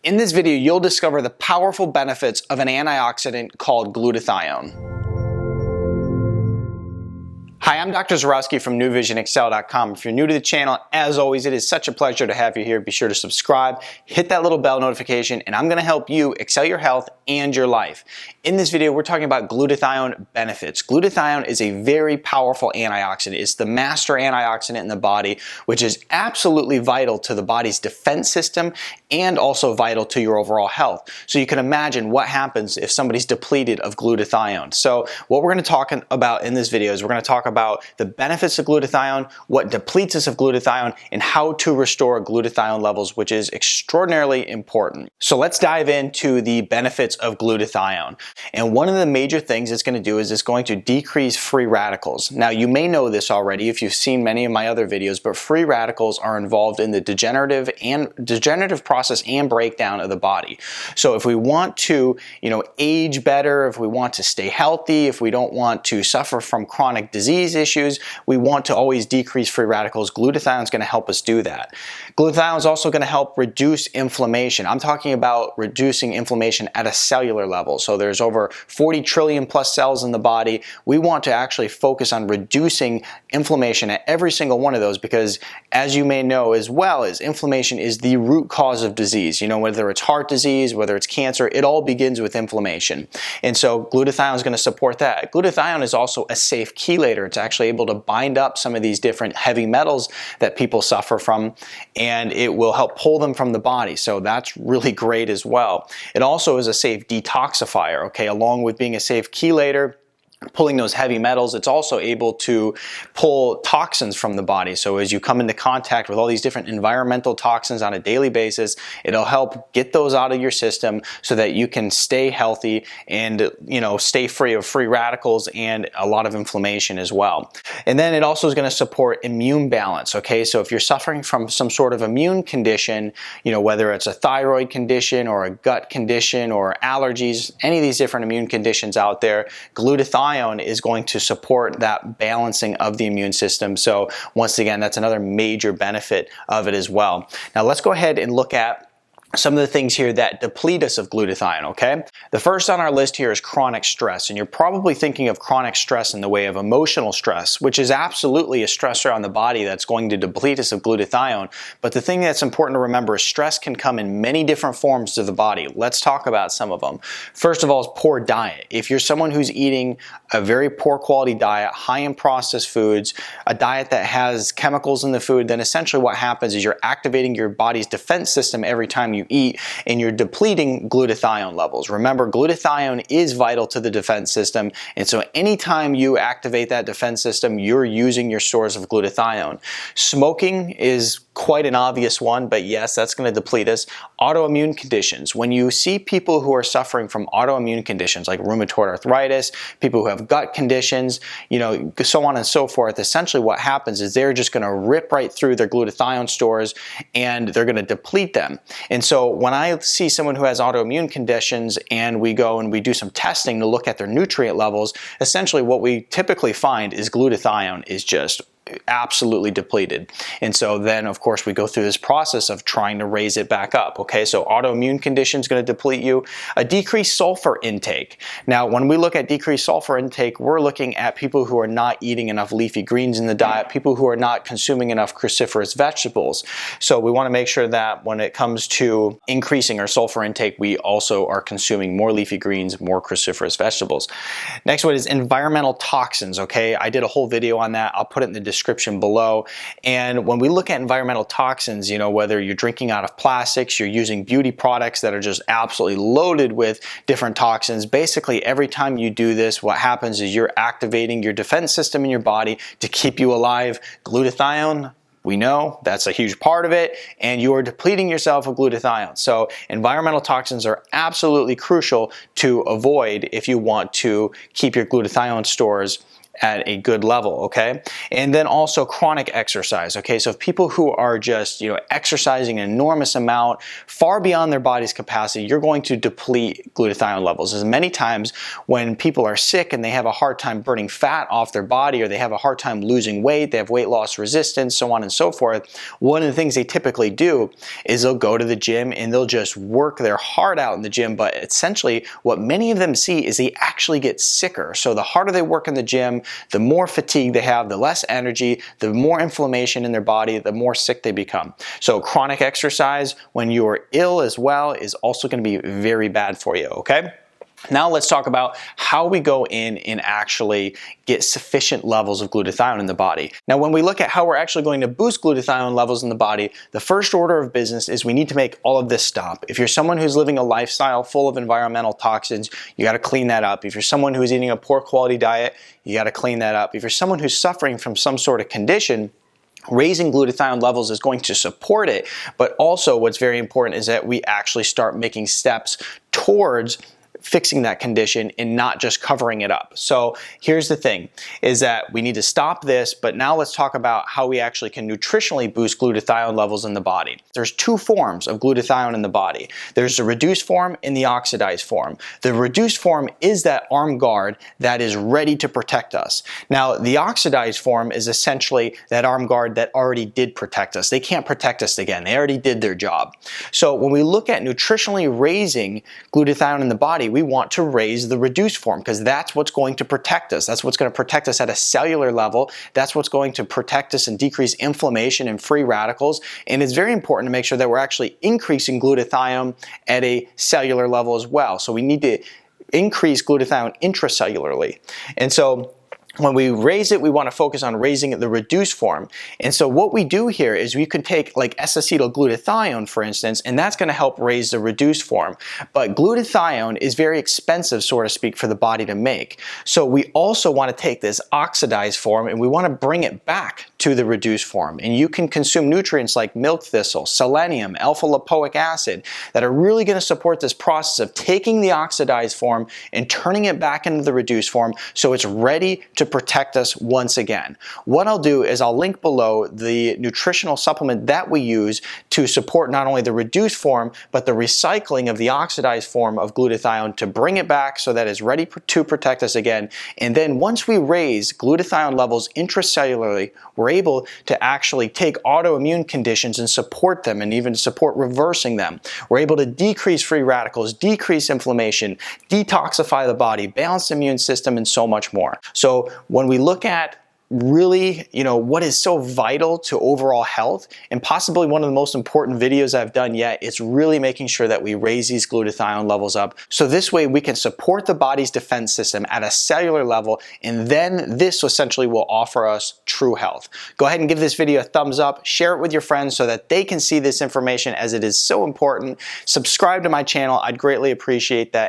In this video, you'll discover the powerful benefits of an antioxidant called glutathione. Hi, I'm Dr. Zarowski from NewVisionExcel.com. If you're new to the channel, as always, it is such a pleasure to have you here. Be sure to subscribe, hit that little bell notification, and I'm going to help you excel your health and your life. In this video, we're talking about glutathione benefits. Glutathione is a very powerful antioxidant. It's the master antioxidant in the body, which is absolutely vital to the body's defense system and also vital to your overall health. So you can imagine what happens if somebody's depleted of glutathione. So what we're going to talk about in this video is we're going to talk about the benefits of glutathione, what depletes us of glutathione, and how to restore glutathione levels, which is extraordinarily important. So let's dive into the benefits of glutathione. And one of the major things it's going to do is it's going to decrease free radicals. Now, you may know this already if you've seen many of my other videos, but free radicals are involved in the degenerative process and breakdown of the body. So if we want to, age better, if we want to stay healthy, if we don't want to suffer from chronic disease issues, we want to always decrease free radicals. Glutathione is going to help us do that. Glutathione is also going to help reduce inflammation. I'm talking about reducing inflammation at a cellular level. So there's over 40 trillion plus cells in the body. We want to actually focus on reducing inflammation at every single one of those because, as you may know as well, is inflammation is the root cause of disease. Whether it's heart disease, whether it's cancer, it all begins with inflammation. And so glutathione is going to support that. Glutathione is also a safe chelator. It's actually able to bind up some of these different heavy metals that people suffer from, and it will help pull them from the body. So that's really great as well. It also is a safe detoxifier, okay? Along with being a safe chelator, pulling those heavy metals, it's also able to pull toxins from the body. So as you come into contact with all these different environmental toxins on a daily basis, it'll help get those out of your system so that you can stay healthy and stay free of free radicals and a lot of inflammation as well. And then it also is going to support immune balance, okay? So if you're suffering from some sort of immune condition, whether it's a thyroid condition or a gut condition or allergies, any of these different immune conditions out there, glutathione is going to support that balancing of the immune system. So once again, that's another major benefit of it as well. Now let's go ahead and look at some of the things here that deplete us of glutathione, okay? The first on our list here is chronic stress, and you're probably thinking of chronic stress in the way of emotional stress, which is absolutely a stressor on the body that's going to deplete us of glutathione. But the thing that's important to remember is stress can come in many different forms to the body. Let's talk about some of them. First of all is poor diet. If you're someone who's eating a very poor quality diet, high in processed foods, a diet that has chemicals in the food, then essentially what happens is you're activating your body's defense system every time you eat, and you're depleting glutathione levels. Remember, glutathione is vital to the defense system, and so anytime you activate that defense system, you're using your stores of glutathione. Smoking is quite an obvious one, but yes, that's going to deplete us. Autoimmune conditions. When you see people who are suffering from autoimmune conditions like rheumatoid arthritis, people who have gut conditions, so on and so forth, essentially what happens is they're just going to rip right through their glutathione stores and they're going to deplete them. And so when I see someone who has autoimmune conditions and we go and we do some testing to look at their nutrient levels, essentially what we typically find is glutathione is just absolutely depleted. And so then of course we go through this process of trying to raise it back up. Okay, so autoimmune condition is going to deplete you. A decreased sulfur intake. Now when we look at decreased sulfur intake, we're looking at people who are not eating enough leafy greens in the diet, people who are not consuming enough cruciferous vegetables. So we want to make sure that when it comes to increasing our sulfur intake, we also are consuming more leafy greens, more cruciferous vegetables. Next one is environmental toxins. Okay, I did a whole video on that. I'll put it in the description below. And when we look at environmental toxins, whether you're drinking out of plastics, you're using beauty products that are just absolutely loaded with different toxins, basically every time you do this, what happens is you're activating your defense system in your body to keep you alive. Glutathione, we know that's a huge part of it, and you are depleting yourself of glutathione. So environmental toxins are absolutely crucial to avoid if you want to keep your glutathione stores at a good level, okay? And then also chronic exercise, okay? So if people who are just, exercising an enormous amount, far beyond their body's capacity, you're going to deplete glutathione levels. As many times when people are sick and they have a hard time burning fat off their body, or they have a hard time losing weight, they have weight loss resistance, so on and so forth, one of the things they typically do is they'll go to the gym and they'll just work their heart out in the gym, but essentially what many of them see is they actually get sicker. So the harder they work in the gym, the more fatigue they have, the less energy, the more inflammation in their body, the more sick they become. So chronic exercise when you are ill as well is also going to be very bad for you, okay? Now let's talk about how we go in and actually get sufficient levels of glutathione in the body. Now when we look at how we're actually going to boost glutathione levels in the body, the first order of business is we need to make all of this stop. If you're someone who's living a lifestyle full of environmental toxins, you got to clean that up. If you're someone who's eating a poor quality diet, you got to clean that up. If you're someone who's suffering from some sort of condition, raising glutathione levels is going to support it, but also what's very important is that we actually start making steps towards fixing that condition and not just covering it up. So here's the thing, is that we need to stop this, but now let's talk about how we actually can nutritionally boost glutathione levels in the body. There's two forms of glutathione in the body. There's the reduced form and the oxidized form. The reduced form is that armed guard that is ready to protect us. Now the oxidized form is essentially that armed guard that already did protect us. They can't protect us again. They already did their job. So when we look at nutritionally raising glutathione in the body, we want to raise the reduced form because that's what's going to protect us. That's what's going to protect us at a cellular level. That's what's going to protect us and decrease inflammation and free radicals. And it's very important to make sure that we're actually increasing glutathione at a cellular level as well. So we need to increase glutathione intracellularly. And so when we raise it, we want to focus on raising the reduced form. And so what we do here is we could take like S-acetylglutathione, for instance, and that's going to help raise the reduced form. But glutathione is very expensive, so to speak, for the body to make. So we also want to take this oxidized form and we want to bring it back to the reduced form. And you can consume nutrients like milk thistle, selenium, alpha-lipoic acid that are really going to support this process of taking the oxidized form and turning it back into the reduced form so it's ready to protect us once again. What I'll do is I'll link below the nutritional supplement that we use to support not only the reduced form, but the recycling of the oxidized form of glutathione to bring it back so that it's ready to protect us again. And then once we raise glutathione levels intracellularly, we're able to actually take autoimmune conditions and support them and even support reversing them. We're able to decrease free radicals, decrease inflammation, detoxify the body, balance the immune system, and so much more. So when we look at really, what is so vital to overall health, and possibly one of the most important videos I've done yet, it's really making sure that we raise these glutathione levels up. So this way we can support the body's defense system at a cellular level, and then this essentially will offer us true health. Go ahead and give this video a thumbs up, share it with your friends so that they can see this information as it is so important. Subscribe to my channel, I'd greatly appreciate that.